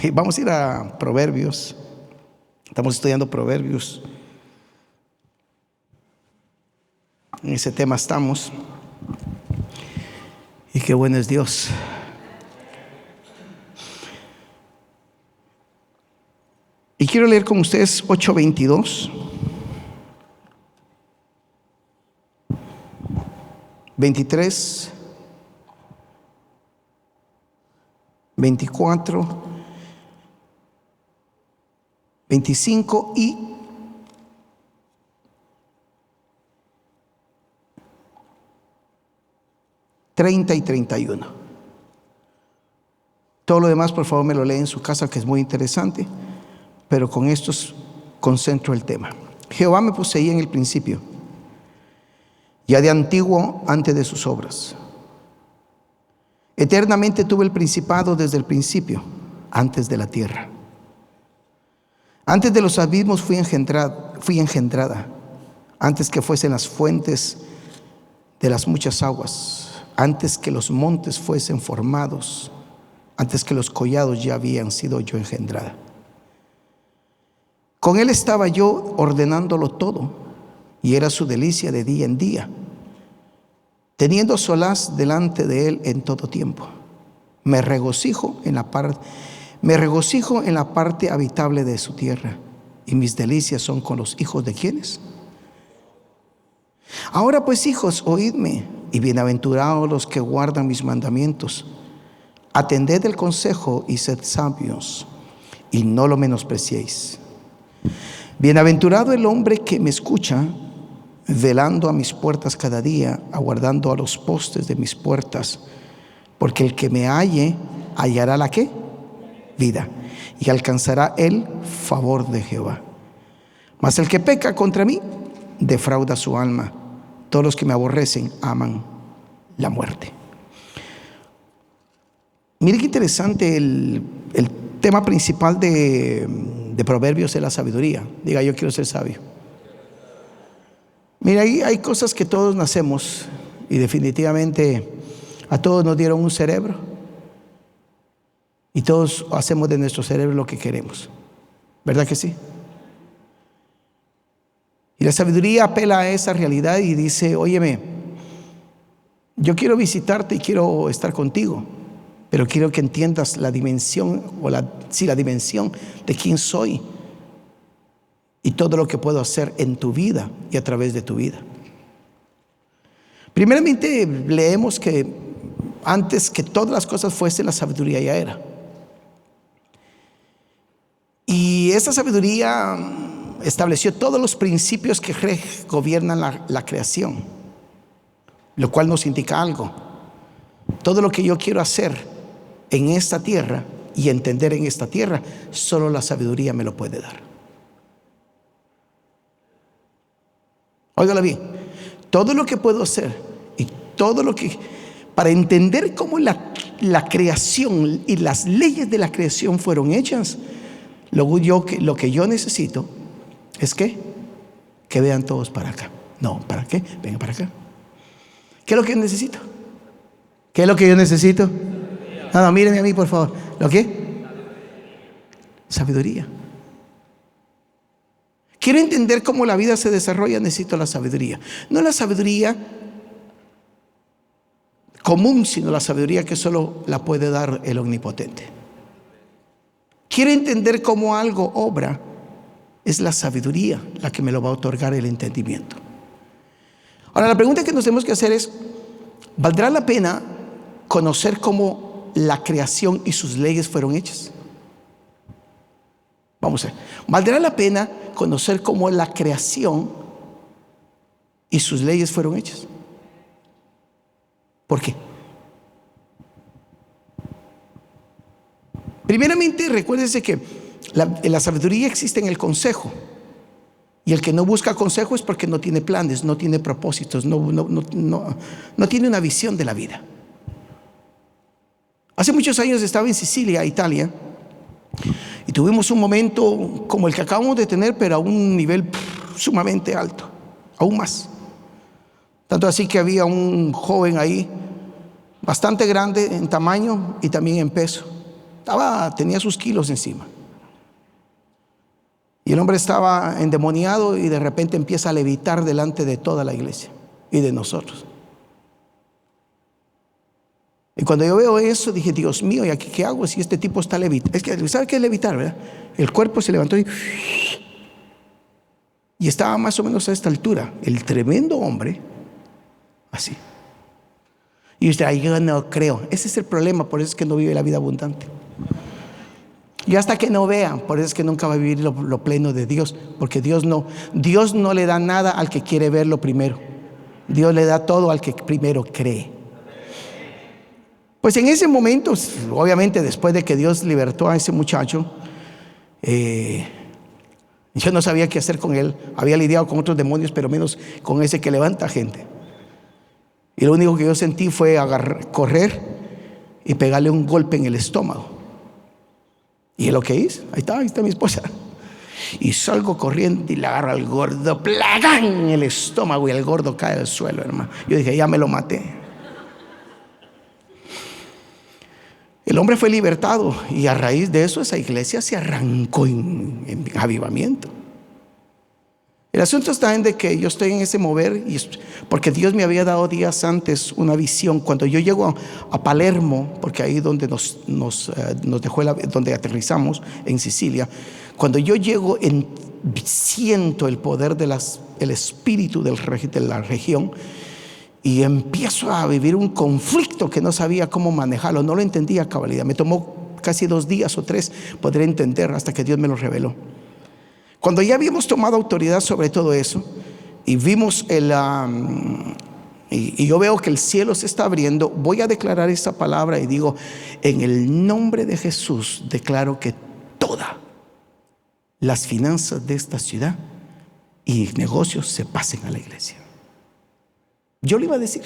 Vamos a ir a Proverbios. Estamos estudiando Proverbios. En ese tema estamos. Y qué bueno es Dios. Y quiero leer con ustedes 8:22, 23, 24, 25 y 30 y 31. Todo lo demás, por favor, me lo lee en su casa, que es muy interesante, pero con estos concentro el tema. Jehová me poseía en el principio, ya de antiguo, antes de sus obras. Eternamente tuve el principado desde el principio, antes de la tierra. Antes de los abismos fui engendrada, antes que fuesen las fuentes de las muchas aguas, antes que los montes fuesen formados, antes que los collados ya habían sido yo engendrada. Con él estaba yo ordenándolo todo, y era su delicia de día en día, teniendo solaz delante de él en todo tiempo. Me regocijo en la parte habitable de su tierra, y mis delicias son con los hijos de ¿quiénes? Ahora pues, hijos, oídme, y bienaventurados los que guardan mis mandamientos. Atended el consejo y sed sabios, y no lo menospreciéis. Bienaventurado el hombre que me escucha, velando a mis puertas cada día, aguardando a los postes de mis puertas, porque el que me halle, hallará la ¿qué? Vida, y alcanzará el favor de Jehová. Mas el que peca contra mí, defrauda su alma. Todos los que me aborrecen aman la muerte. Mire qué interesante el tema principal de Proverbios es la sabiduría. Diga, yo quiero ser sabio. Mira, ahí hay cosas que todos nacemos, y definitivamente a todos nos dieron un cerebro, y todos hacemos de nuestro cerebro lo que queremos. ¿Verdad que sí? Y la sabiduría apela a esa realidad y dice, óyeme, yo quiero visitarte y quiero estar contigo, pero quiero que entiendas la dimensión, la dimensión de quién soy y todo lo que puedo hacer en tu vida y a través de tu vida. Primeramente leemos que antes que todas las cosas fuese, la sabiduría ya era. Y esa sabiduría estableció todos los principios que gobiernan la creación, lo cual nos indica algo. Todo lo que yo quiero hacer en esta tierra y entender en esta tierra, solo la sabiduría me lo puede dar. Óigalo bien, todo lo que puedo hacer y todo lo que, para entender cómo la creación y las leyes de la creación fueron hechas, lo que yo necesito es que vean todos para acá. No, ¿para qué? Vengan para acá. ¿Qué es lo que necesito? ¿Qué es lo que yo necesito? No, mírenme a mí, por favor. ¿Lo qué? Sabiduría. Quiero entender cómo la vida se desarrolla, necesito la sabiduría. No la sabiduría común, sino la sabiduría que solo la puede dar el Omnipotente. Quiero entender cómo algo obra, es la sabiduría la que me lo va a otorgar el entendimiento. Ahora, la pregunta que nos tenemos que hacer es, ¿valdrá la pena conocer cómo la creación y sus leyes fueron hechas? Vamos a ver, ¿valdrá la pena conocer cómo la creación y sus leyes fueron hechas? ¿Por qué? Primeramente, recuérdense que la sabiduría existe en el consejo, y el que no busca consejo es porque no tiene planes, no tiene propósitos, no tiene una visión de la vida. Hace muchos años estaba en Sicilia, Italia, y tuvimos un momento como el que acabamos de tener, pero a un nivel sumamente alto, aún más. Tanto así que había un joven ahí, bastante grande en tamaño y también en peso, tenía sus kilos encima. Y el hombre estaba endemoniado y de repente empieza a levitar delante de toda la iglesia y de nosotros. Y cuando yo veo eso, dije, Dios mío, ¿y aquí qué hago si este tipo está levitando? Es que, ¿sabe qué es levitar, verdad? El cuerpo se levantó y estaba más o menos a esta altura. El tremendo hombre, así. Y usted, ahí yo no creo. Ese es el problema, por eso es que no vive la vida abundante. Y hasta que no vea, por eso es que nunca va a vivir lo pleno de Dios, porque Dios no le da nada al que quiere verlo primero. Dios le da todo al que primero cree. Pues en ese momento, obviamente después de que Dios libertó a ese muchacho, yo no sabía qué hacer con él. Había lidiado con otros demonios, pero menos con ese que levanta gente. Y lo único que yo sentí fue correr y pegarle un golpe en el estómago. Y es lo que hice. Ahí está mi esposa. Y salgo corriendo y le agarro al gordo, ¡plagán!, en el estómago, y el gordo cae al suelo, hermano. Yo dije, ya me lo maté. El hombre fue libertado y a raíz de eso esa iglesia se arrancó en avivamiento. El asunto está en de que yo estoy en ese mover, porque Dios me había dado días antes una visión. Cuando yo llego a Palermo, porque ahí donde nos dejó donde aterrizamos en Sicilia, cuando yo llego siento el poder el espíritu de la región, y empiezo a vivir un conflicto que no sabía cómo manejarlo, no lo entendía a cabalidad. Me tomó casi 2 días o 3 poder entender hasta que Dios me lo reveló. Cuando ya habíamos tomado autoridad sobre todo eso y vimos y yo veo que el cielo se está abriendo, voy a declarar esta palabra y digo, en el nombre de Jesús declaro que todas las finanzas de esta ciudad y negocios se pasen a la iglesia. Yo le iba a decir,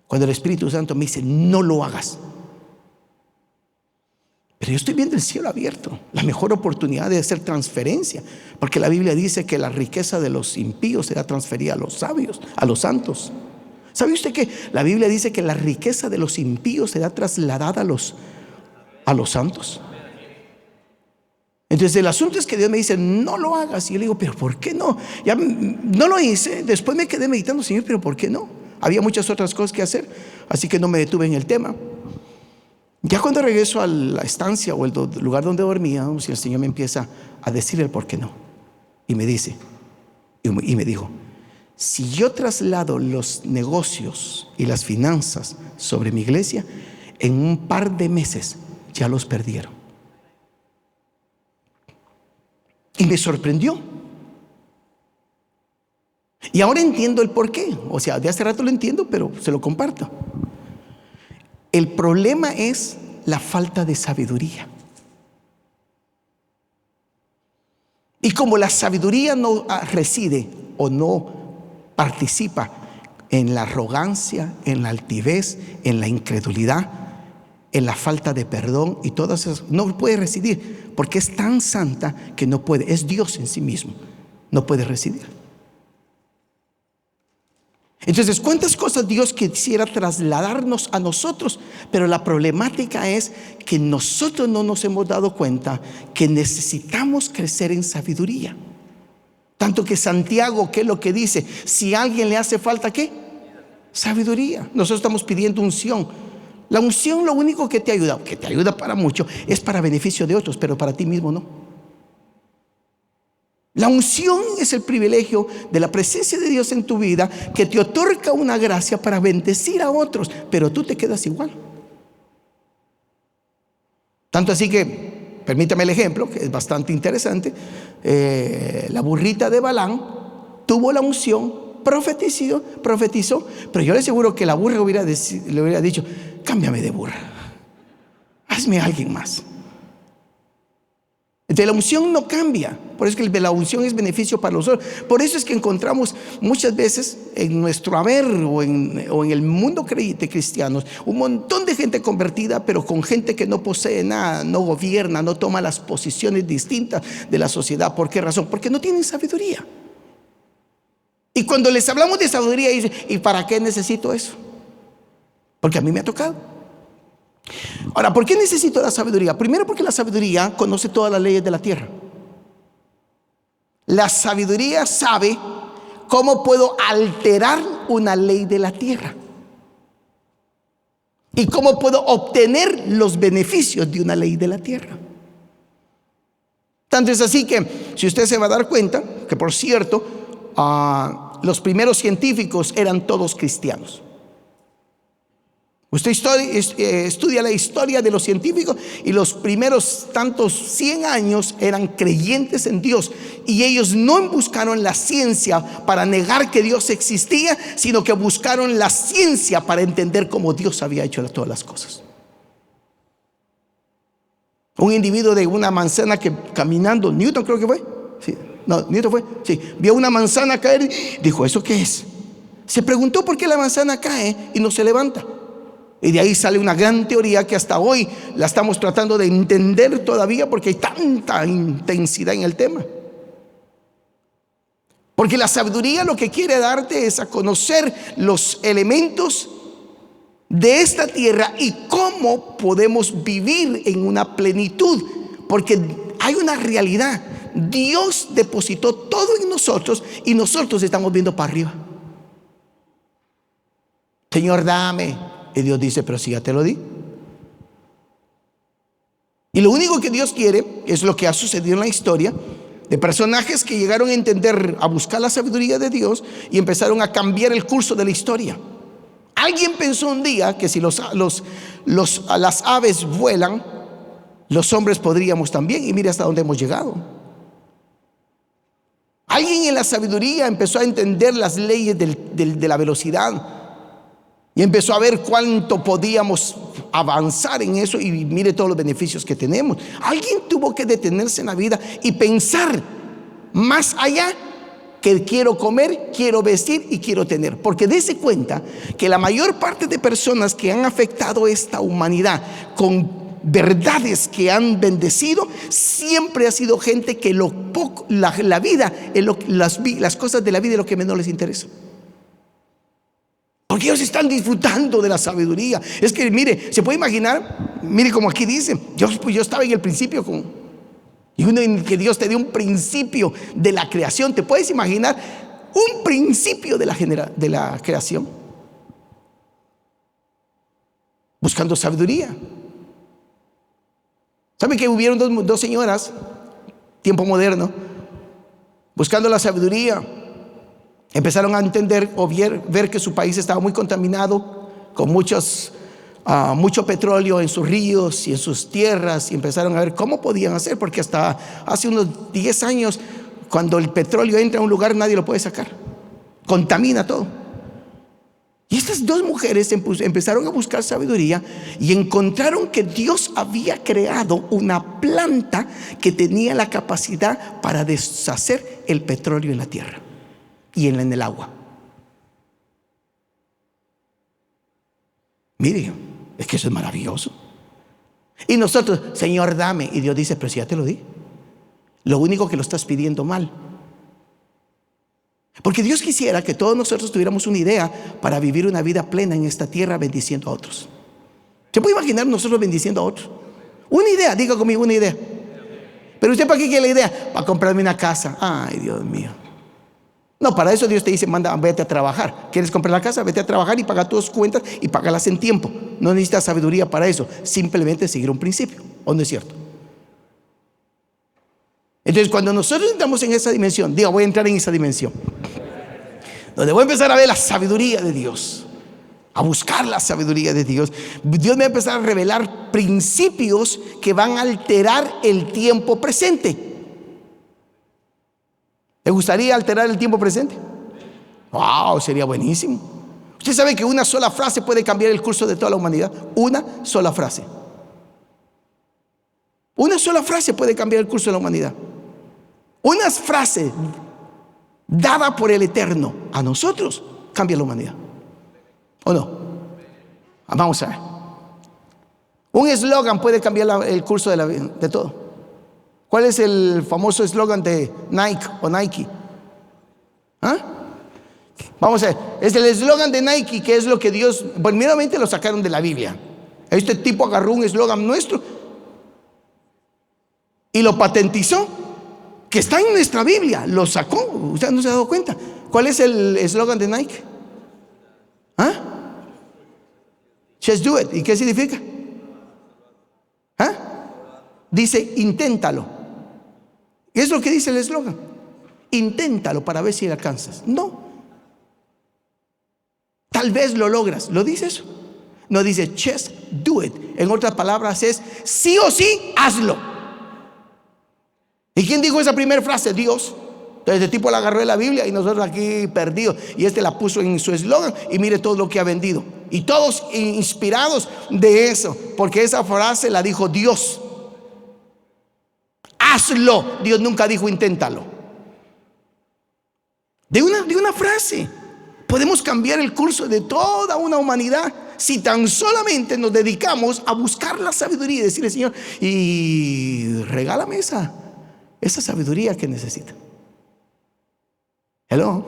cuando el Espíritu Santo me dice, no lo hagas. Pero yo estoy viendo el cielo abierto, la mejor oportunidad de hacer transferencia, porque la Biblia dice que la riqueza de los impíos será transferida a los sabios, a los santos. ¿Sabe usted que la Biblia dice que la riqueza de los impíos será trasladada a los santos? Entonces el asunto es que Dios me dice, no lo hagas. Y yo le digo, pero ¿por qué no? Ya no lo hice. Después me quedé meditando, Señor, pero ¿por qué no? Había muchas otras cosas que hacer, así que no me detuve en el tema. Ya cuando regreso a la estancia o el lugar donde dormíamos, el Señor me empieza a decir el por qué no. Y me dice, y me dijo, si yo traslado los negocios y las finanzas sobre mi iglesia, en un par de meses ya los perdieron. Y me sorprendió. Y ahora entiendo el por qué. O sea, de hace rato lo entiendo, pero se lo comparto. El problema es la falta de sabiduría. Y como la sabiduría no reside o no participa en la arrogancia, en la altivez, en la incredulidad, en la falta de perdón y todas esas, no puede residir, porque es tan santa que no puede, es Dios en sí mismo, no puede residir. Entonces, ¿cuántas cosas Dios quisiera trasladarnos a nosotros? Pero la problemática es que nosotros no nos hemos dado cuenta que necesitamos crecer en sabiduría. Tanto que Santiago, ¿qué es lo que dice? Si a alguien le hace falta, ¿qué? Sabiduría. Nosotros estamos pidiendo unción. La unción lo único que te ayuda para mucho, es para beneficio de otros, pero para ti mismo no. La unción es el privilegio de la presencia de Dios en tu vida, que te otorga una gracia para bendecir a otros, pero tú te quedas igual. Tanto así que, permítame el ejemplo, que es bastante interesante. La burrita de Balaam tuvo la unción, profetizó, pero yo le aseguro que la burra le hubiera dicho, cámbiame de burra, hazme a alguien más. Entonces la unción no cambia. Por eso es que la unción es beneficio para los otros. Por eso es que encontramos muchas veces en nuestro haber o en el mundo de cristianos un montón de gente convertida, pero con gente que no posee nada, no gobierna, no toma las posiciones distintas de la sociedad. ¿Por qué razón? Porque no tienen sabiduría. Y cuando les hablamos de sabiduría, dicen, ¿y para qué necesito eso? Porque a mí me ha tocado. Ahora, ¿por qué necesito la sabiduría? Primero, porque la sabiduría conoce todas las leyes de la tierra. La sabiduría sabe cómo puedo alterar una ley de la tierra y cómo puedo obtener los beneficios de una ley de la tierra. Tanto es así que, si usted se va a dar cuenta, que por cierto, los primeros científicos eran todos cristianos. Usted estudia la historia de los científicos y los primeros tantos 100 años eran creyentes en Dios, y ellos no buscaron la ciencia para negar que Dios existía, sino que buscaron la ciencia para entender cómo Dios había hecho todas las cosas. Un individuo de una manzana que caminando, Newton creo que fue, sí, no, Newton fue, sí, vio una manzana caer y dijo, ¿eso qué es? Se preguntó por qué la manzana cae y no se levanta. Y de ahí sale una gran teoría que hasta hoy la estamos tratando de entender todavía, porque hay tanta intensidad en el tema. Porque la sabiduría lo que quiere darte es a conocer los elementos de esta tierra y cómo podemos vivir en una plenitud. Porque hay una realidad. Dios depositó todo en nosotros y nosotros estamos viendo para arriba. Señor, dame. Y Dios dice, pero si ya te lo di. Y lo único que Dios quiere es lo que ha sucedido en la historia de personajes que llegaron a entender, a buscar la sabiduría de Dios y empezaron a cambiar el curso de la historia. Alguien pensó un día que si las aves vuelan, los hombres podríamos también, y mira hasta dónde hemos llegado. Alguien en la sabiduría empezó a entender las leyes de la velocidad y empezó a ver cuánto podíamos avanzar en eso, y mire todos los beneficios que tenemos. Alguien tuvo que detenerse en la vida y pensar más allá que quiero comer, quiero vestir y quiero tener. Porque dése cuenta que la mayor parte de personas que han afectado esta humanidad con verdades que han bendecido, siempre ha sido gente que la vida, las cosas de la vida es lo que menos les interesa. Porque ellos están disfrutando de la sabiduría. Es que mire, se puede imaginar, mire como aquí dice, yo estaba en el principio y uno en que Dios te dio un principio de la creación. ¿Te puedes imaginar un principio de la creación? Buscando sabiduría. ¿Saben que hubieron dos señoras, tiempo moderno, buscando la sabiduría? Empezaron a entender o ver que su país estaba muy contaminado, con mucho petróleo en sus ríos y en sus tierras, y empezaron a ver cómo podían hacer, porque hasta hace unos 10 años, cuando el petróleo entra a un lugar, nadie lo puede sacar, contamina todo. Y estas dos mujeres empezaron a buscar sabiduría y encontraron que Dios había creado una planta que tenía la capacidad para deshacer el petróleo en la tierra y en el agua. Mire, es que eso es maravilloso. Y nosotros, Señor, dame. Y Dios dice, pero si ya te lo di. Lo único que lo estás pidiendo mal. Porque Dios quisiera que todos nosotros tuviéramos una idea para vivir una vida plena en esta tierra, bendiciendo a otros. ¿Se puede imaginar nosotros bendiciendo a otros? Una idea, diga conmigo, una idea. Pero usted, ¿para qué quiere la idea? Para comprarme una casa. Ay, Dios mío. No, para eso Dios te dice, vete a trabajar. ¿Quieres comprar la casa? Vete a trabajar y paga tus cuentas y págalas en tiempo. No necesitas sabiduría para eso, simplemente seguir un principio. ¿O no es cierto? Entonces, cuando nosotros entramos en esa dimensión, digo, voy a entrar en esa dimensión, donde voy a empezar a ver la sabiduría de Dios, a buscar la sabiduría de Dios. Dios me va a empezar a revelar principios que van a alterar el tiempo presente. ¿Le gustaría alterar el tiempo presente? ¡Wow! Sería buenísimo. Usted sabe que una sola frase puede cambiar el curso de toda la humanidad. Una sola frase. Una sola frase puede cambiar el curso de la humanidad. Una frase dada por el Eterno a nosotros cambia la humanidad. ¿O no? Vamos a ver. Un eslogan puede cambiar el curso de todo. ¿Cuál es el famoso eslogan de Nike o Nike? ¿Ah? Vamos a ver. Es el eslogan de Nike, que es lo que Dios, primeramente lo sacaron de la Biblia. Este tipo agarró un eslogan nuestro y lo patentizó, que está en nuestra Biblia, lo sacó. ¿Usted no se ha dado cuenta? ¿Cuál es el eslogan de Nike? ¿Ah? Just do it. ¿Y qué significa? ¿Ah? Dice, inténtalo. Es lo que dice el eslogan. Inténtalo para ver si lo alcanzas. No. Tal vez lo logras. ¿Lo dice eso? No, dice just do it. En otras palabras es sí o sí, hazlo. ¿Y quién dijo esa primera frase? Dios. Entonces este tipo la agarró de la Biblia y nosotros aquí perdidos. Y este la puso en su eslogan y mire todo lo que ha vendido. Y todos inspirados de eso, porque esa frase la dijo Dios. Hazlo. Dios nunca dijo inténtalo. De una frase podemos cambiar el curso de toda una humanidad si tan solamente nos dedicamos a buscar la sabiduría y decirle, Señor, y regálame esa sabiduría que necesita. Hello.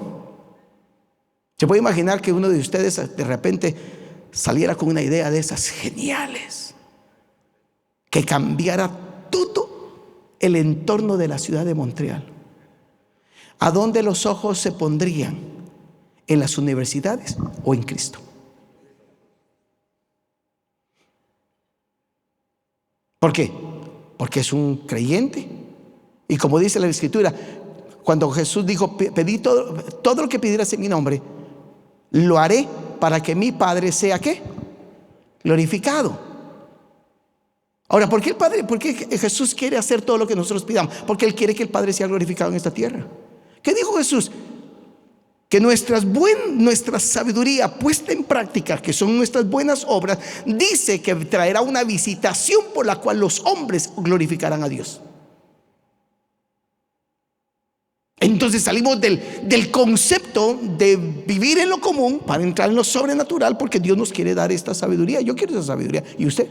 ¿Se puede imaginar que uno de ustedes de repente saliera con una idea de esas geniales, que cambiara todo el entorno de la ciudad de Montreal? ¿A dónde los ojos se pondrían? ¿En las universidades o en Cristo? ¿Por qué? Porque es un creyente. Y como dice la Escritura, cuando Jesús dijo, pedí todo lo que pidieras en mi nombre, lo haré para que mi Padre sea ¿qué? Glorificado. Ahora, ¿por qué Jesús quiere hacer todo lo que nosotros pidamos? Porque Él quiere que el Padre sea glorificado en esta tierra. ¿Qué dijo Jesús? Que nuestra sabiduría puesta en práctica, que son nuestras buenas obras, dice que traerá una visitación por la cual los hombres glorificarán a Dios. Entonces salimos del concepto de vivir en lo común para entrar en lo sobrenatural, porque Dios nos quiere dar esta sabiduría. Yo quiero esa sabiduría. ¿Y usted?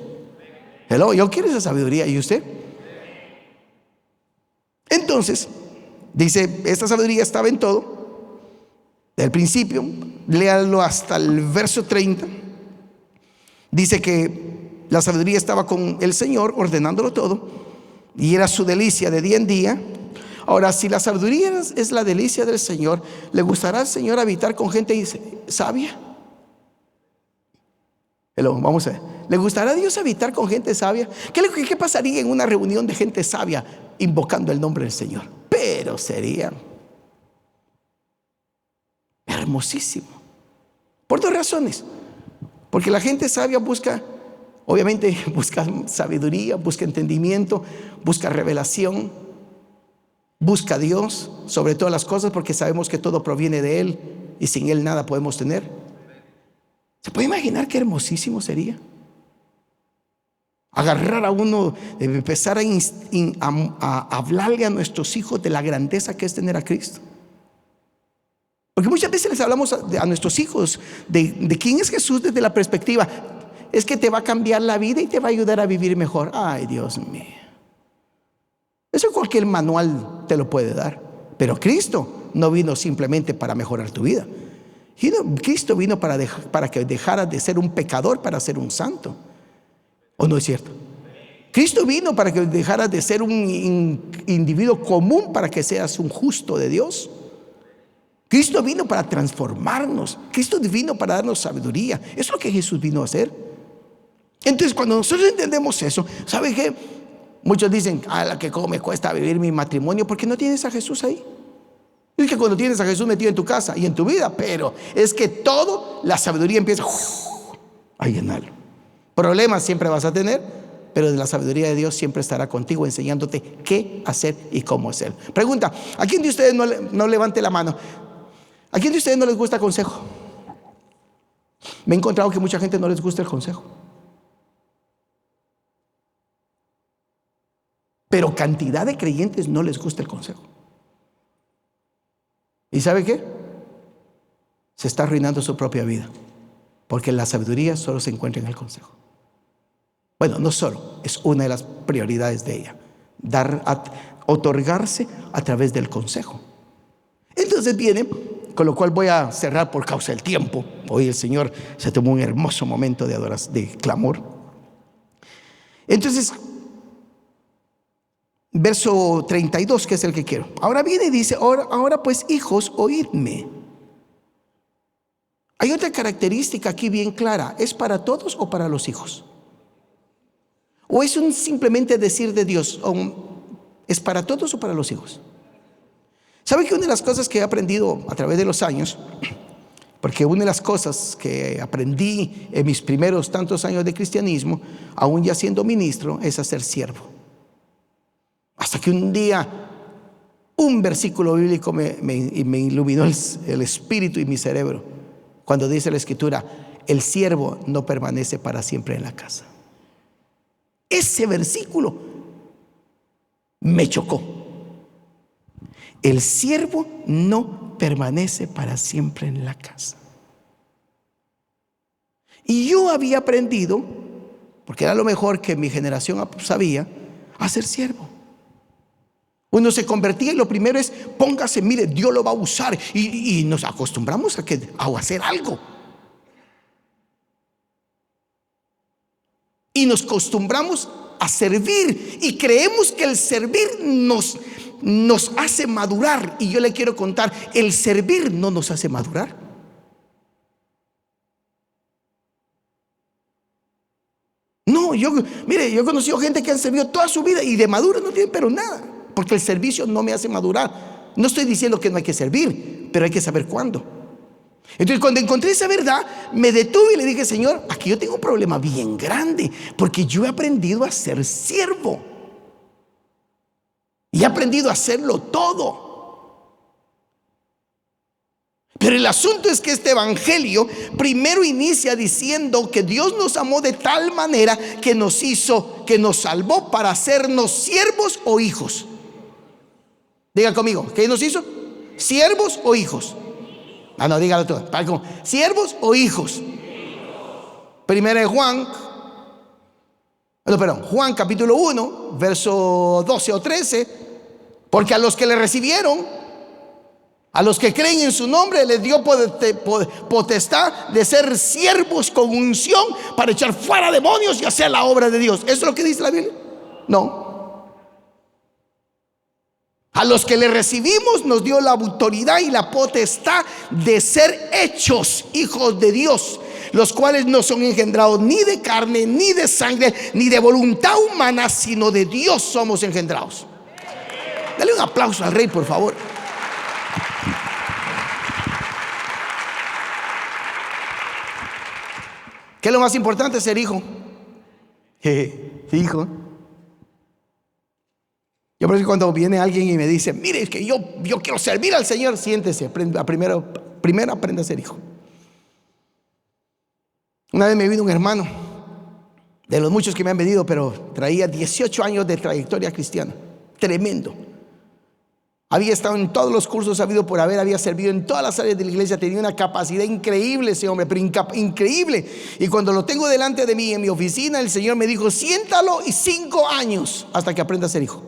Hello, yo quiero esa sabiduría. ¿Y usted? Entonces, dice, esta sabiduría estaba en todo. Del principio, léalo hasta el verso 30. Dice que la sabiduría estaba con el Señor, ordenándolo todo, y era su delicia de día en día. Ahora, si la sabiduría es la delicia del Señor, ¿le gustará al Señor habitar con gente sabia? Vamos a ver. ¿Le gustará a Dios habitar con gente sabia? ¿Qué pasaría en una reunión de gente sabia invocando el nombre del Señor? Pero sería hermosísimo. Por dos razones. Porque la gente sabia obviamente busca sabiduría, busca entendimiento, busca revelación, busca a Dios sobre todas las cosas, porque sabemos que todo proviene de Él y sin Él nada podemos tener. ¿Se puede imaginar qué hermosísimo sería? Agarrar a uno, empezar a hablarle a nuestros hijos de la grandeza que es tener a Cristo. Porque muchas veces les hablamos a nuestros hijos de quién es Jesús desde la perspectiva, es que te va a cambiar la vida y te va a ayudar a vivir mejor. Ay, Dios mío. Eso cualquier manual te lo puede dar. Pero Cristo no vino simplemente para mejorar tu vida. Cristo vino para que dejaras de ser un pecador para ser un santo. ¿O no es cierto? Cristo vino para que dejaras de ser un individuo común para que seas un justo de Dios. Cristo vino para transformarnos. Cristo vino para darnos sabiduría. Eso es lo que Jesús vino a hacer. Entonces, cuando nosotros entendemos eso, ¿sabe qué? Muchos dicen, la que cómo me cuesta vivir mi matrimonio, porque no tienes a Jesús ahí. Es que cuando tienes a Jesús metido en tu casa y en tu vida, pero es que todo, la sabiduría empieza a llenarlo. Problemas siempre vas a tener, pero de la sabiduría de Dios siempre estará contigo, enseñándote qué hacer y cómo hacer. Pregunta, ¿a quién de ustedes no levante la mano? ¿A quién de ustedes no les gusta el consejo? Me he encontrado que mucha gente no les gusta el consejo. Pero cantidad de creyentes no les gusta el consejo. ¿Y sabe qué? Se está arruinando su propia vida, porque la sabiduría solo se encuentra en el consejo. Bueno, no solo, es una de las prioridades de ella, otorgarse a través del consejo. Entonces viene, con lo cual voy a cerrar por causa del tiempo. Hoy el Señor se tomó un hermoso momento de adoración, de clamor. Entonces, verso 32, que es el que quiero. Ahora viene y dice, ahora pues, hijos, oídme. Hay otra característica aquí bien clara. ¿Es para todos o para los hijos? ¿O es un simplemente decir de Dios? ¿Es para todos o para los hijos? ¿Sabe que una de las cosas que he aprendido a través de los años, porque una de las cosas que aprendí en mis primeros tantos años de cristianismo, aún ya siendo ministro, es hacer siervo? Hasta que un día un versículo bíblico me iluminó el espíritu y mi cerebro, cuando dice la escritura: el siervo no permanece para siempre en la casa. Ese versículo me chocó. El siervo no permanece para siempre en la casa. Y yo había aprendido, porque era lo mejor que mi generación sabía, a ser siervo. Uno se convertía y lo primero es: póngase, mire, Dios lo va a usar. Y nos acostumbramos a hacer algo. Y nos acostumbramos a servir. Y creemos que el servir nos hace madurar. Y yo le quiero contar, el servir no nos hace madurar. No, yo he conocido gente que han servido toda su vida y de maduro no tienen pero nada, porque el servicio no me hace madurar. No estoy diciendo que no hay que servir, pero hay que saber cuándo. Entonces, cuando encontré esa verdad, me detuve y le dije: Señor, aquí yo tengo un problema bien grande, porque yo he aprendido a ser siervo y he aprendido a hacerlo todo. Pero el asunto es que este evangelio primero inicia diciendo que Dios nos amó de tal manera que nos salvó para hacernos siervos o hijos. Diga conmigo, ¿qué nos hizo? ¿Siervos o hijos? No, dígalo todo. ¿Siervos o hijos? Primera de Juan capítulo 1, verso 12 o 13. Porque a los que le recibieron, a los que creen en su nombre, les dio potestad de ser siervos con unción para echar fuera demonios y hacer la obra de Dios. ¿Eso es lo que dice la Biblia? No. A los que le recibimos nos dio la autoridad y la potestad de ser hechos hijos de Dios, los cuales no son engendrados ni de carne, ni de sangre, ni de voluntad humana, sino de Dios somos engendrados. Dale un aplauso al Rey, por favor. ¿Qué es lo más importante? Ser hijo. Hijo. Yo por eso cuando viene alguien y me dice: mire, es que yo quiero servir al Señor, siéntese, primero aprenda a ser hijo. Una vez me vino un hermano, de los muchos que me han venido, pero traía 18 años de trayectoria cristiana, tremendo. Había estado en todos los cursos habido por haber, había servido en todas las áreas de la iglesia, tenía una capacidad increíble ese hombre, pero increíble. Y cuando lo tengo delante de mí en mi oficina, el Señor me dijo: siéntalo y 5 años hasta que aprenda a ser hijo.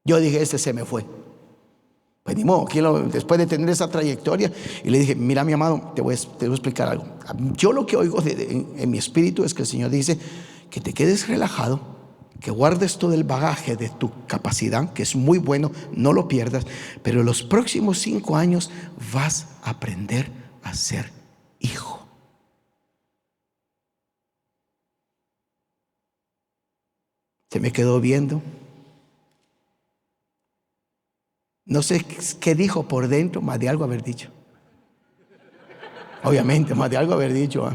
Yo dije: este se me fue. Pues ni modo, después de tener esa trayectoria. Y le dije: mira, mi amado, te voy a explicar algo. Yo lo que oigo en mi espíritu es que el Señor dice que te quedes relajado, que guardes todo el bagaje de tu capacidad, que es muy bueno, no lo pierdas, pero en los próximos 5 años vas a aprender a ser hijo. Se me quedó viendo. No sé qué dijo por dentro, más de algo haber dicho. Obviamente, más de algo haber dicho.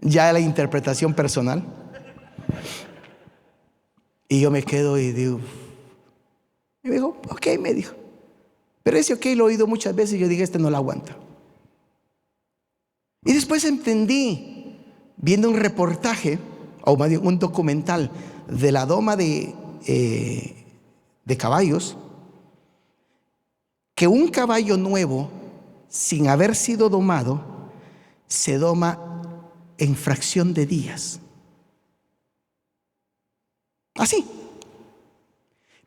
Ya la interpretación personal. Y yo me quedo y digo, y me dijo: ok, me dijo. Pero ese ok lo he oído muchas veces y yo dije: este no lo aguanta. Y después entendí, viendo un reportaje, o más bien un documental de la doma de caballos, que un caballo nuevo, sin haber sido domado, se doma en fracción de días. Así.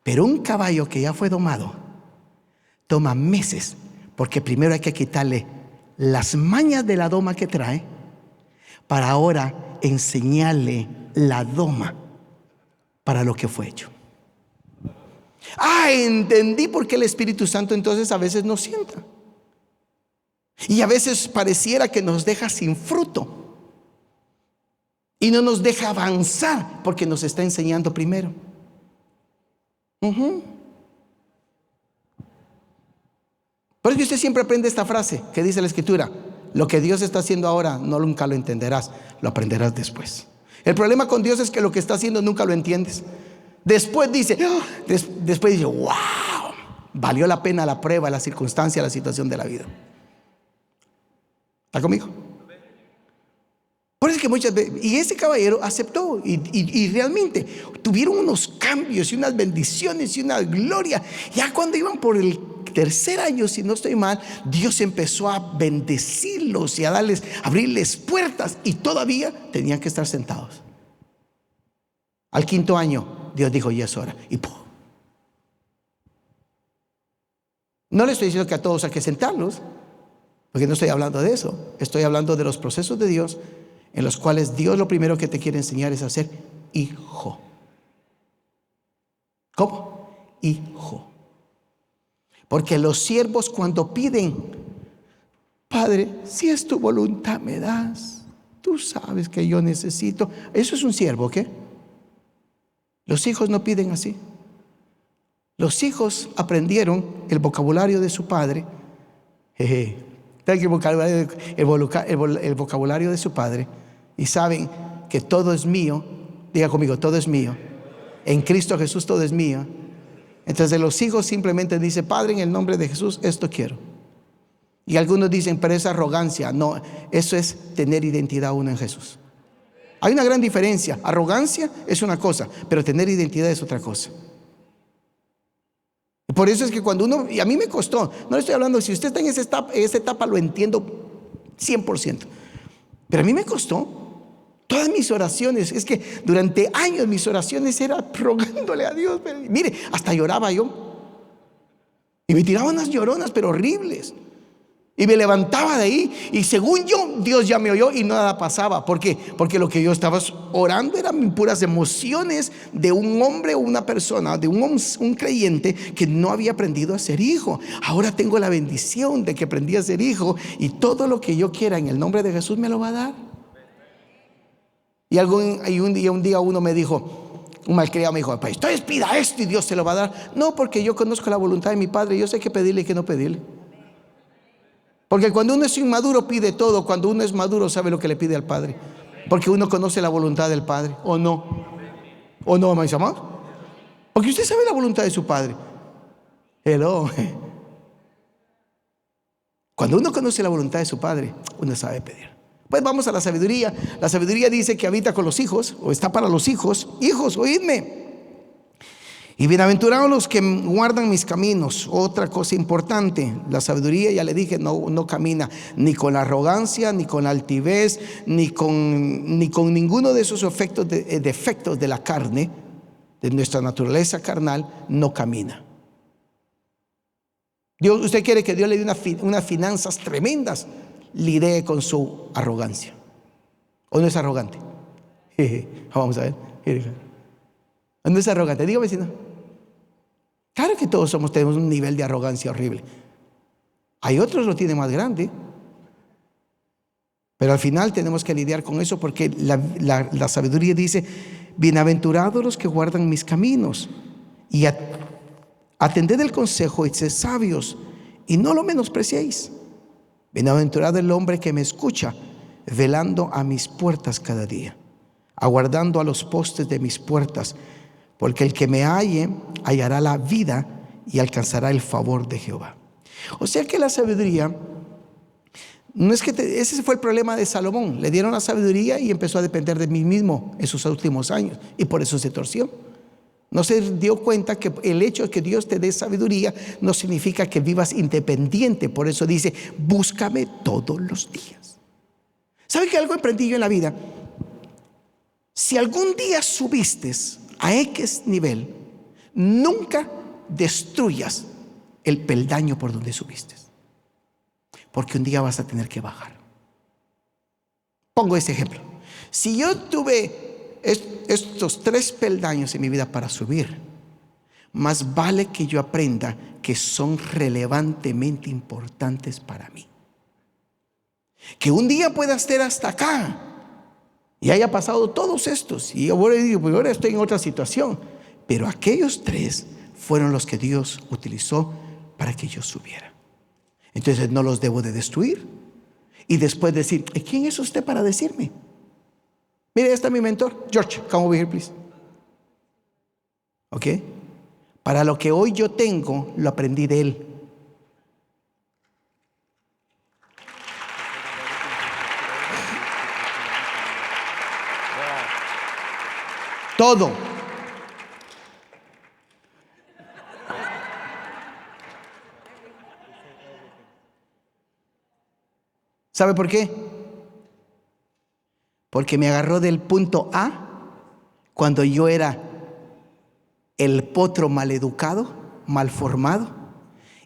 Pero un caballo que ya fue domado toma meses, porque primero hay que quitarle las mañas de la doma que trae, para ahora enseñarle la doma para lo que fue hecho. Entendí por qué el Espíritu Santo entonces a veces nos sienta. Y a veces pareciera que nos deja sin fruto. Y no nos deja avanzar porque nos está enseñando primero. Por eso usted siempre aprende esta frase que dice la Escritura: lo que Dios está haciendo ahora nunca lo entenderás, lo aprenderás después. El problema con Dios es que lo que está haciendo nunca lo entiendes. Después dice, wow, valió la pena la prueba, la circunstancia, la situación de la vida. ¿Está conmigo? Por eso es que muchas veces, y ese caballero aceptó y realmente tuvieron unos cambios y unas bendiciones y una gloria. Ya cuando iban por el tercer año, si no estoy mal, Dios empezó a bendecirlos y a abrirles puertas, y todavía tenían que estar sentados. Al quinto año Dios dijo, ya es hora, y ¡pum! No le estoy diciendo que a todos hay que sentarlos, porque no estoy hablando de eso. Estoy hablando de los procesos de Dios, en los cuales Dios lo primero que te quiere enseñar es a ser hijo. ¿Cómo? Hijo. Porque los siervos, cuando piden, Padre, si es tu voluntad me das, tú sabes que yo necesito. Eso es un siervo, ¿qué? Los hijos no piden así. Los hijos aprendieron el vocabulario de su padre. El vocabulario de su padre, y saben que todo es mío. Diga conmigo, todo es mío. En Cristo Jesús todo es mío. Entonces los hijos simplemente dicen, Padre, en el nombre de Jesús esto quiero. Y algunos dicen, pero es arrogancia. No, eso es tener identidad uno en Jesús. Hay una gran diferencia. Arrogancia es una cosa, pero tener identidad es otra cosa. Por eso es que cuando uno, y a mí me costó, no le estoy hablando, si usted está en esa etapa lo entiendo 100%, pero a mí me costó. Todas mis oraciones, es que durante años mis oraciones eran rogándole a Dios. Mire, hasta lloraba yo. Y me tiraban unas lloronas, pero horribles. Y me levantaba de ahí, y según yo, Dios ya me oyó y nada pasaba. ¿Por qué? Porque lo que yo estaba orando eran puras emociones de un hombre o una persona, de un creyente que no había aprendido a ser hijo. Ahora tengo la bendición de que aprendí a ser hijo, y todo lo que yo quiera en el nombre de Jesús me lo va a dar. Y un día uno me dijo, un malcriado me dijo, pues entonces pida esto y Dios se lo va a dar. No, porque yo conozco la voluntad de mi Padre, yo sé qué pedirle y qué no pedirle. Porque cuando uno es inmaduro pide todo, cuando uno es maduro sabe lo que le pide al Padre, porque uno conoce la voluntad del Padre. ¿O no? ¿O no, mis amados? Porque usted sabe la voluntad de su Padre. Hello. Cuando uno conoce la voluntad de su Padre, uno sabe pedir. Pues vamos a la sabiduría. La sabiduría dice que habita con los hijos, o está para los hijos. Hijos, oídme. Y bienaventurados los que guardan mis caminos. Otra cosa importante, la sabiduría, ya le dije, no camina ni con la arrogancia, ni con la altivez, ni con ninguno de esos defectos de la carne, de nuestra naturaleza carnal, no camina. Usted quiere que Dios le dé unas finanzas tremendas, lidie con su arrogancia. ¿O no es arrogante? Vamos a ver. ¿No es arrogante? Dígame si no. Claro que todos tenemos un nivel de arrogancia horrible. Hay otros lo tienen más grande. Pero al final tenemos que lidiar con eso, porque la sabiduría dice, bienaventurados los que guardan mis caminos, y atended el consejo y sed sabios, y no lo menospreciéis. Bienaventurado el hombre que me escucha, velando a mis puertas cada día, aguardando a los postes de mis puertas, porque el que me halle hallará la vida y alcanzará el favor de Jehová. O sea que la sabiduría, no es que ese fue el problema de Salomón. Le dieron la sabiduría y empezó a depender de mí mismo en sus últimos años, y por eso se torció. No se dio cuenta que el hecho de que Dios te dé sabiduría no significa que vivas independiente. Por eso dice, búscame todos los días. ¿Sabe que algo aprendí yo en la vida? Si algún día subiste a X nivel, nunca destruyas el peldaño por donde subiste, porque un día vas a tener que bajar. Pongo este ejemplo. Si yo tuve estos 3 peldaños en mi vida para subir, más vale que yo aprenda que son relevantemente importantes para mí. Que un día pueda estar hasta acá y haya pasado todos estos, y ahora digo, pues ahora estoy en otra situación, pero aquellos 3 fueron los que Dios utilizó para que yo subiera. Entonces no los debo de destruir y después decir, ¿quién es usted para decirme? Mire, ahí está mi mentor, George, come over here please. ¿Ok? Para lo que hoy yo tengo, lo aprendí de él. Todo. ¿Sabe por qué? Porque me agarró del punto A cuando yo era el potro maleducado, mal formado,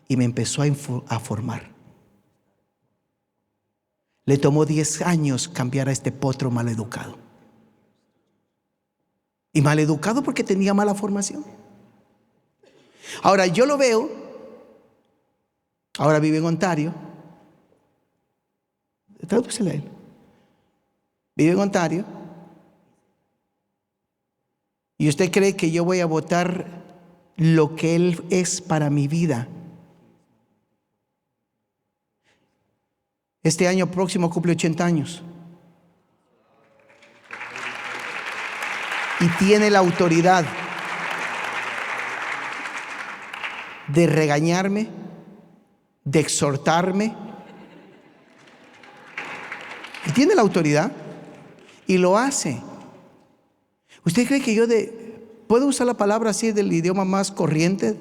y me empezó a formar. Le tomó 10 años cambiar a este potro maleducado. Y maleducado porque tenía mala formación. Ahora yo lo veo, ahora vive en Ontario. Tradúcela a él. Vive en Ontario. ¿Y usted cree que yo voy a votar lo que él es para mi vida? Este año próximo cumple 80 años. Y tiene la autoridad de regañarme, de exhortarme. Y tiene la autoridad y lo hace. ¿Usted cree que yo puedo usar la palabra así del idioma más corriente,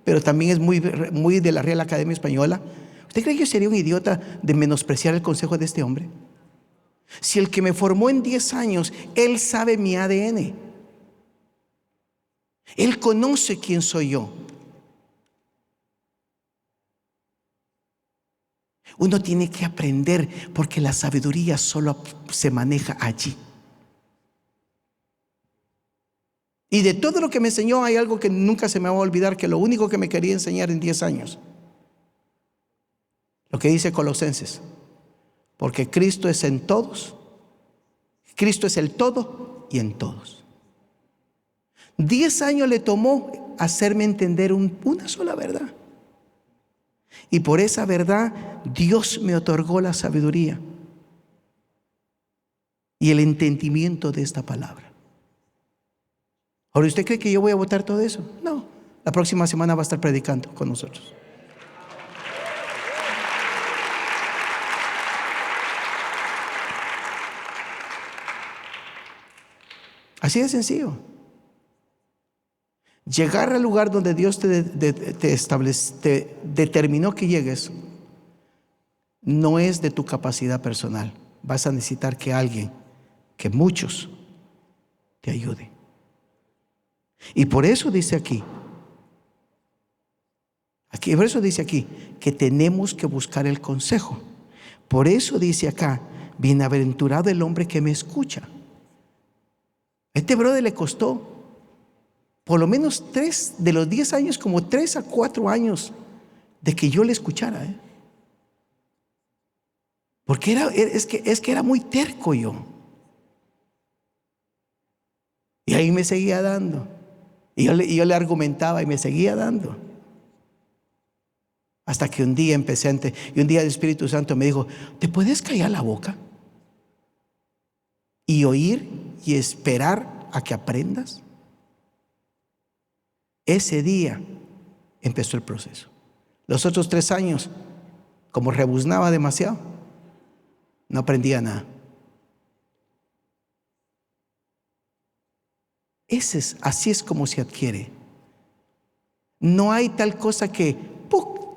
pero también es muy de la Real Academia Española? ¿Usted cree que yo sería un idiota de menospreciar el consejo de este hombre? Si el que me formó en 10 años, él sabe mi ADN. Él conoce quién soy yo. Uno tiene que aprender porque la sabiduría solo se maneja allí. Y de todo lo que me enseñó hay algo que nunca se me va a olvidar, que lo único que me quería enseñar en 10 años. Lo que dice Colosenses. Porque Cristo es en todos. Cristo es el todo y en todos. 10 años le tomó hacerme entender una sola verdad. Y por esa verdad Dios me otorgó la sabiduría y el entendimiento de esta palabra. Ahora, ¿usted cree que yo voy a votar todo eso? No, la próxima semana va a estar predicando con nosotros. Así de sencillo. Llegar al lugar donde Dios te determinó que llegues no es de tu capacidad personal. Vas a necesitar que alguien, que muchos, te ayude. Y por eso dice aquí, por eso dice aquí que tenemos que buscar el consejo. Por eso dice acá, bienaventurado el hombre que me escucha. A este brother le costó por lo menos 3 de los 10 años, como 3 a 4 años de que yo le escuchara. Porque es que era muy terco yo. Y ahí me seguía dando. Y yo le argumentaba y me seguía dando. Hasta que un día y un día el Espíritu Santo me dijo, ¿te puedes callar la boca? Y oír y esperar a que aprendas. Ese día empezó el proceso. Los otros 3 años, como rebuznaba demasiado, no aprendía nada. Así es como se adquiere. No hay tal cosa que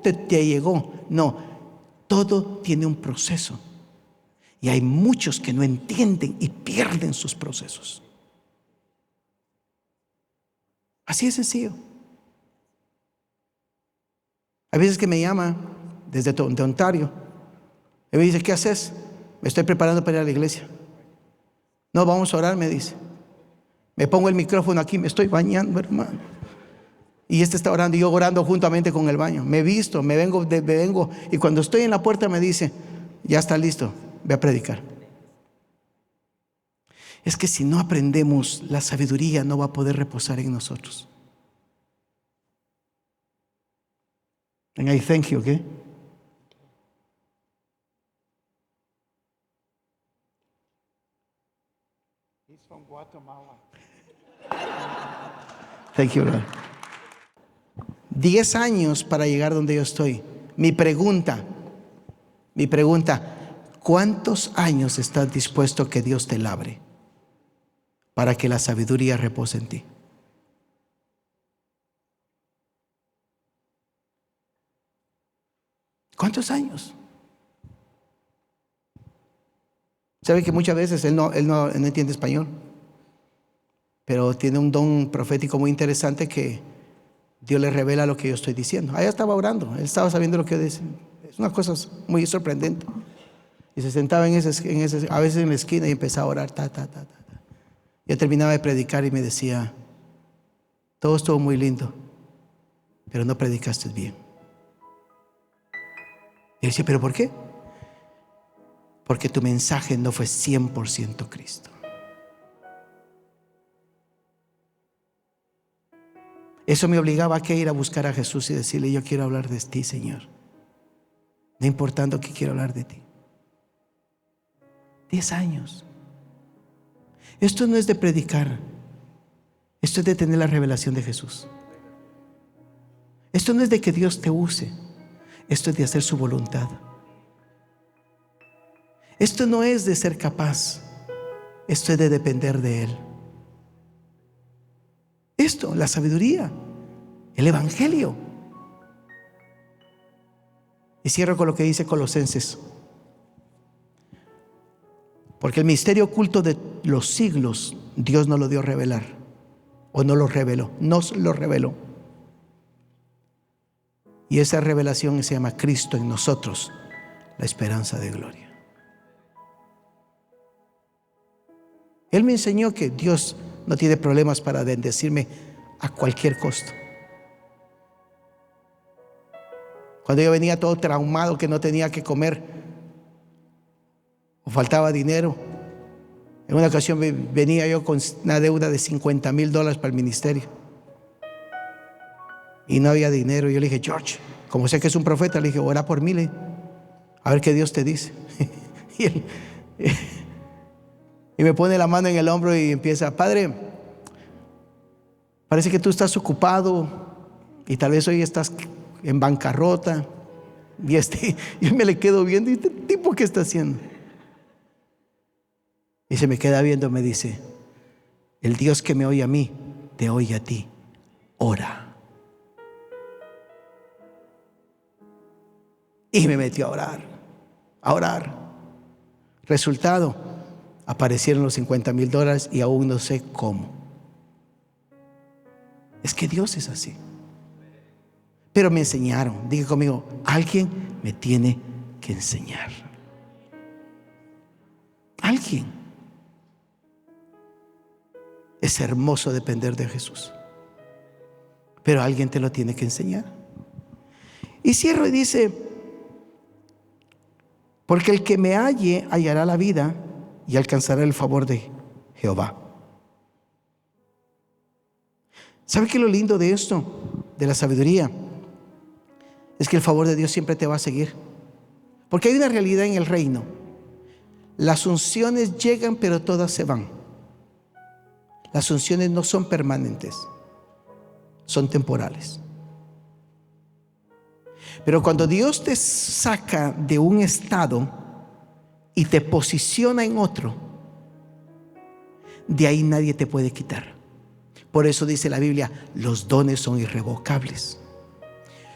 te llegó. No, todo tiene un proceso. Y hay muchos que no entienden y pierden sus procesos. Así es sencillo. Hay veces que me llama desde Ontario y me dice, ¿qué haces? Me estoy preparando para ir a la iglesia. No, vamos a orar, me dice. Me pongo el micrófono aquí, me estoy bañando, hermano. Y este está orando y yo orando juntamente con el baño. Me visto, me vengo. Y cuando estoy en la puerta me dice, ya está listo, ve a predicar. Es que si no aprendemos, la sabiduría no va a poder reposar en nosotros. And I thank you, okay? He's from Guatemala. Thank you, Lord. 10 años para llegar donde yo estoy. Mi pregunta, ¿cuántos años estás dispuesto que Dios te labre para que la sabiduría repose en ti? ¿Cuántos años? ¿Sabe que muchas veces él no entiende español? Pero tiene un don profético muy interesante que Dios le revela lo que yo estoy diciendo. Allá estaba orando, él estaba sabiendo lo que yo decía. Es una cosa muy sorprendente. Y se sentaba a veces en la esquina y empezaba a orar. Yo terminaba de predicar y me decía, todo estuvo muy lindo, pero no predicaste bien. Y decía, ¿pero por qué? Porque tu mensaje no fue 100% Cristo. Eso me obligaba a que ir a buscar a Jesús y decirle, yo quiero hablar de ti, Señor. No importando que quiero hablar de ti. 10 años. Esto no es de predicar. Esto es de tener la revelación de Jesús. Esto no es de que Dios te use. Esto es de hacer su voluntad. Esto no es de ser capaz. Esto es de depender de Él. Esto, la sabiduría, el evangelio. Y cierro con lo que dice Colosenses. Porque el misterio oculto de los siglos Dios no lo dio a revelar, o no lo reveló, nos lo reveló. Y esa revelación se llama Cristo en nosotros, la esperanza de gloria. Él me enseñó que Dios no tiene problemas para bendecirme a cualquier costo. Cuando yo venía todo traumado, que no tenía que comer o faltaba dinero, en una ocasión venía yo con una deuda de $50,000 para el ministerio y no había dinero. Yo le dije, George, como sé que es un profeta, le dije, ora por mí, a ver qué Dios te dice. Y me pone la mano en el hombro y empieza, Padre, parece que tú estás ocupado y tal vez hoy estás en bancarrota. Y yo me le quedo viendo, ¿y este tipo qué está haciendo? Y se me queda viendo, me dice, el Dios que me oye a mí, te oye a ti. Ora. Y me metió a orar. Resultado, aparecieron los $50,000 y aún no sé cómo. Es que Dios es así. Pero me enseñaron. Diga conmigo, alguien me tiene que enseñar. Alguien. Es hermoso depender de Jesús, pero alguien te lo tiene que enseñar. Y cierro y dice, porque el que me halle hallará la vida y alcanzará el favor de Jehová. ¿Sabe qué es lo lindo de esto? De la sabiduría. Es que el favor de Dios siempre te va a seguir. Porque hay una realidad en el reino. Las unciones llegan, pero todas se van. Las unciones no son permanentes, son temporales. Pero cuando Dios te saca de un estado y te posiciona en otro, de ahí nadie te puede quitar. Por eso dice la Biblia, los dones son irrevocables.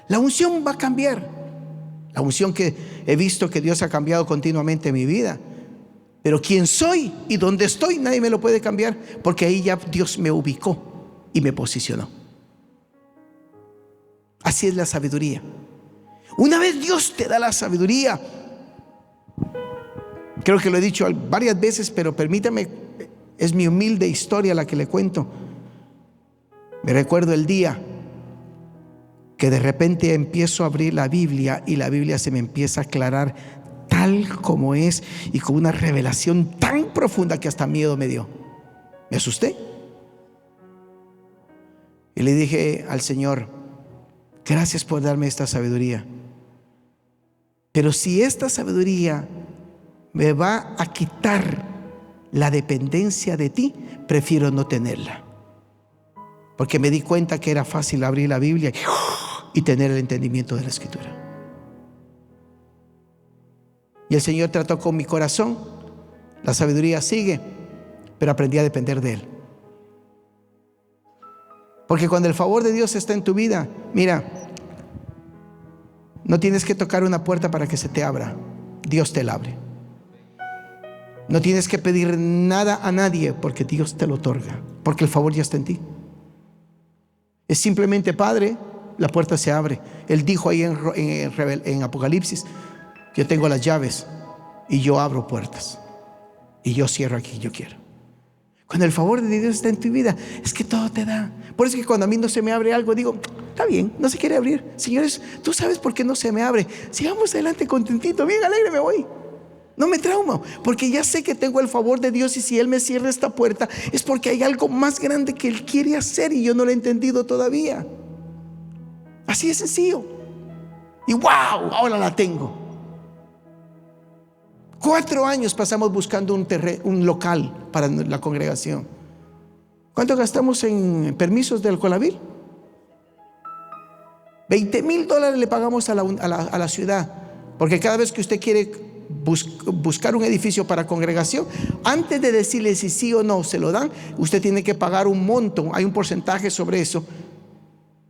La unción va a cambiar. La unción que he visto que Dios ha cambiado continuamente en mi vida. Pero quién soy y dónde estoy, nadie me lo puede cambiar, porque ahí ya Dios me ubicó y me posicionó. Así es la sabiduría. Una vez Dios te da la sabiduría, Creo que lo he dicho varias veces, pero permítame, es mi humilde historia la que le cuento. Me recuerdo el día que de repente empiezo a abrir la Biblia y la Biblia se me empieza a aclarar tal como es y con una revelación tan profunda que hasta miedo me dio. Me asusté y le dije al Señor: gracias por darme esta sabiduría, pero si esta sabiduría me va a quitar la dependencia de ti, prefiero no tenerla. Porque me di cuenta que era fácil abrir la Biblia y tener el entendimiento de la Escritura. Y el Señor trató con mi corazón. La sabiduría sigue, pero aprendí a depender de Él. Porque cuando el favor de Dios está en tu vida, mira, no tienes que tocar una puerta para que se te abra. Dios te la abre. No tienes que pedir nada a nadie, porque Dios te lo otorga, porque el favor ya está en ti. Es simplemente: Padre, la puerta se abre. Él dijo ahí en Apocalipsis: yo tengo las llaves y yo abro puertas y yo cierro aquí yo quiero. Cuando el favor de Dios está en tu vida, es que todo te da. Por eso es que cuando a mí no se me abre algo, digo: está bien, no se quiere abrir. Señores, tú sabes por qué no se me abre. Sigamos adelante contentito, bien alegre me voy. No me traumo, porque ya sé que tengo el favor de Dios, y si Él me cierra esta puerta es porque hay algo más grande que Él quiere hacer y yo no lo he entendido todavía. Así de sencillo. Y wow, ahora la tengo. 4 años pasamos buscando un local para la congregación. ¿Cuánto gastamos en permisos del Alcolavil? $20,000 le pagamos a la ciudad, porque cada vez que usted quiere buscar un edificio para congregación, antes de decirle si sí o no se lo dan, usted tiene que pagar un monto, hay un porcentaje sobre eso.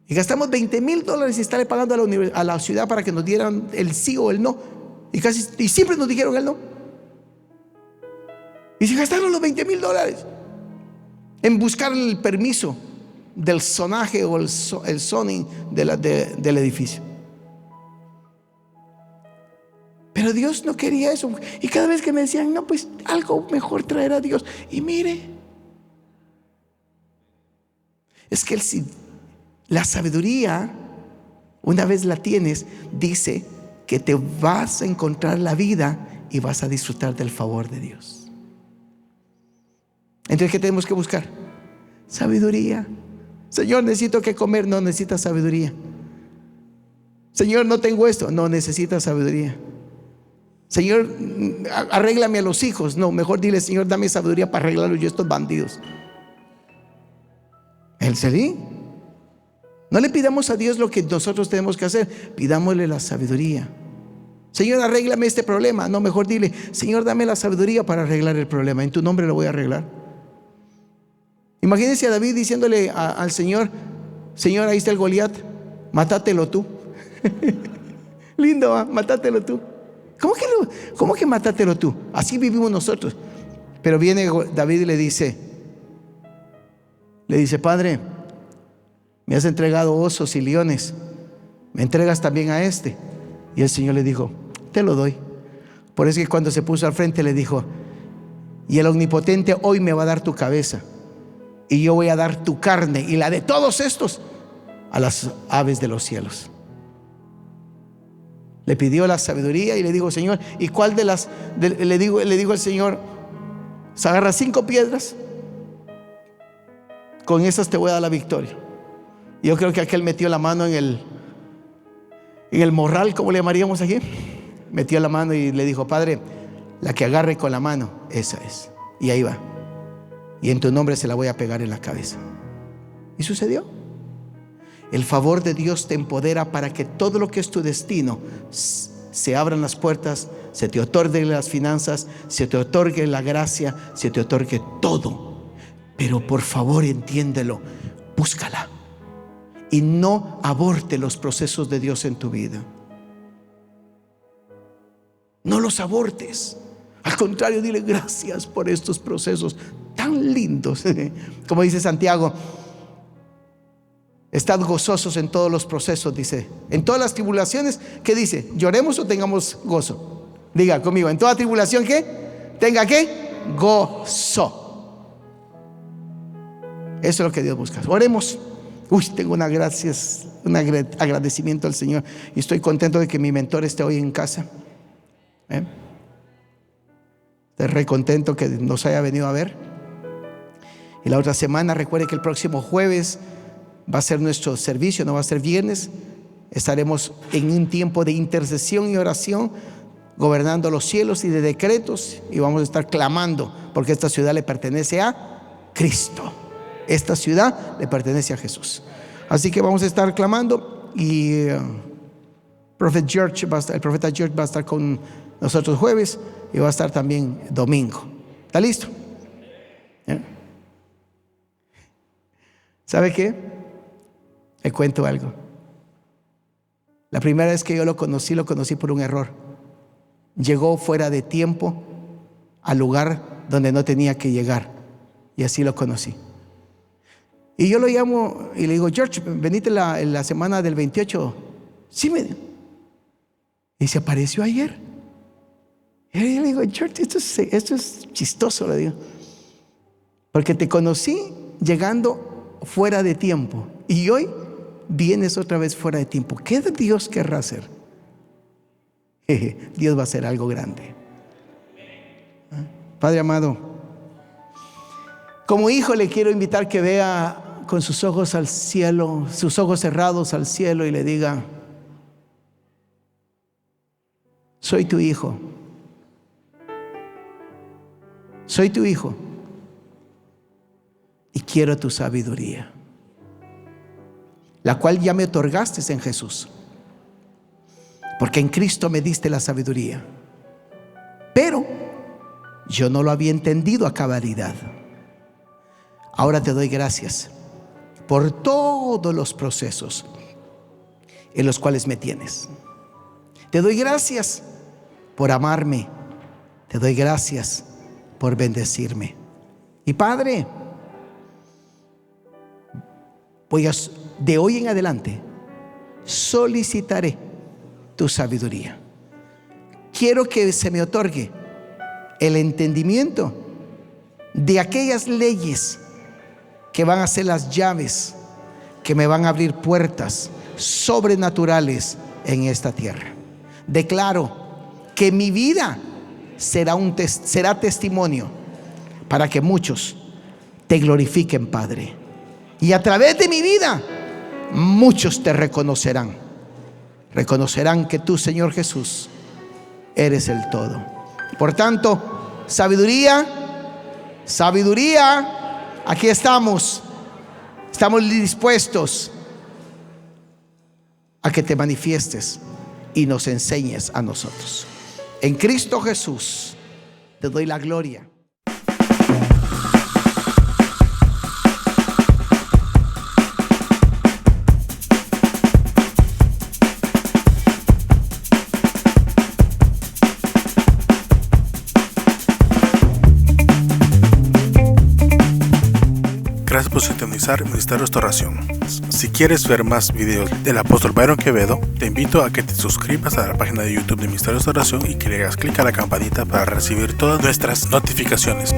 Y gastamos $20,000 y estarle pagando a la ciudad para que nos dieran el sí o el no. Y siempre nos dijeron el no. Y se gastaron los $20,000 en buscar el permiso del zonaje o el zoning del edificio. Pero Dios no quería eso. Y cada vez que me decían: no, pues algo mejor traerá Dios. Y mire, es que la sabiduría, una vez la tienes, dice que te vas a encontrar la vida y vas a disfrutar del favor de Dios. Entonces, ¿qué tenemos que buscar? Sabiduría. Señor, necesito que comer. No, necesitas sabiduría. Señor, no tengo esto. No, necesitas sabiduría. Señor, arréglame a los hijos. No, mejor dile: Señor, dame sabiduría para arreglarlos yo estos bandidos. Él se lee. No le pidamos a Dios lo que nosotros tenemos que hacer, pidámosle la sabiduría. Señor, arréglame este problema. No, mejor dile: Señor, dame la sabiduría para arreglar el problema. En tu nombre lo voy a arreglar. Imagínense a David diciéndole al Señor: Señor, ahí está el Goliat, mátátelo tú. Lindo, ¿eh? Mátátelo tú. ¿Cómo que mátátelo tú? Así vivimos nosotros. Pero viene David y le dice: Padre, me has entregado osos y leones, ¿me entregas también a este? Y el Señor le dijo: te lo doy. Por eso que cuando se puso al frente le dijo: y el Omnipotente hoy me va a dar tu cabeza, y yo voy a dar tu carne y la de todos estos a las aves de los cielos. Le pidió la sabiduría y le dijo: Señor, ¿y cuál de las? Le digo al Señor: se agarra 5 piedras, con esas te voy a dar la victoria. Y yo creo que aquel metió la mano en el morral, como le llamaríamos aquí. Metió la mano y le dijo: Padre, la que agarre con la mano, esa es. Y ahí va. Y en tu nombre se la voy a pegar en la cabeza. Y sucedió. El favor de Dios te empodera para que todo lo que es tu destino se abran las puertas, se te otorguen las finanzas, se te otorgue la gracia, se te otorgue todo. Pero por favor, entiéndelo, búscala y no aborte los procesos de Dios en tu vida. No los abortes. Al contrario, dile: gracias por estos procesos tan lindos. Como dice Santiago: estad gozosos en todos los procesos, dice. En todas las tribulaciones, ¿qué dice? ¿Lloremos o tengamos gozo? Diga conmigo, en toda tribulación, ¿qué? Tenga, ¿qué? Gozo. Eso es lo que Dios busca. Oremos. Tengo un agradecimiento al Señor y estoy contento de que mi mentor esté hoy en casa. Estoy re contento que nos haya venido a ver. Y la otra semana, recuerde que el próximo jueves va a ser nuestro servicio, no va a ser viernes. Estaremos en un tiempo de intercesión y oración, gobernando los cielos y de decretos, y vamos a estar clamando porque esta ciudad le pertenece a Cristo. Esta ciudad le pertenece a Jesús. Así que vamos a estar clamando y el profeta George va a estar con nosotros jueves y va a estar también domingo. ¿Está listo? ¿Sabe qué? Le cuento algo. La primera vez que yo lo conocí por un error. Llegó fuera de tiempo al lugar donde no tenía que llegar, y así lo conocí. Y yo lo llamo y le digo: George, venite en la semana del 28. Sí, me dijo. Y se apareció ayer. Y yo le digo: George, esto es chistoso, le digo, porque te conocí llegando fuera de tiempo y hoy vienes otra vez fuera de tiempo. ¿Qué Dios querrá hacer? Dios va a hacer algo grande. Padre amado, como hijo le quiero invitar que vea con sus ojos al cielo, sus ojos cerrados al cielo, y le diga: soy tu hijo. Soy tu hijo y quiero tu sabiduría, la cual ya me otorgaste en Jesús, porque en Cristo me diste la sabiduría, pero yo no lo había entendido a cabalidad. Ahora te doy gracias por todos los procesos en los cuales me tienes. Te doy gracias por amarme. Te doy gracias por bendecirme. Y Padre, de hoy en adelante solicitaré tu sabiduría. Quiero que se me otorgue el entendimiento de aquellas leyes que van a ser las llaves que me van a abrir puertas sobrenaturales en esta tierra. Declaro que mi vida será testimonio para que muchos te glorifiquen, Padre, y a través de mi vida muchos te reconocerán que tú, Señor Jesús, eres el todo. Por tanto, sabiduría, aquí estamos dispuestos a que te manifiestes y nos enseñes a nosotros. En Cristo Jesús te doy la gloria. Gracias por sintonizar Ministerio Restauración. Si quieres ver más videos del apóstol Byron Quevedo, te invito a que te suscribas a la página de YouTube de Ministerio Restauración y que le hagas clic a la campanita para recibir todas nuestras notificaciones.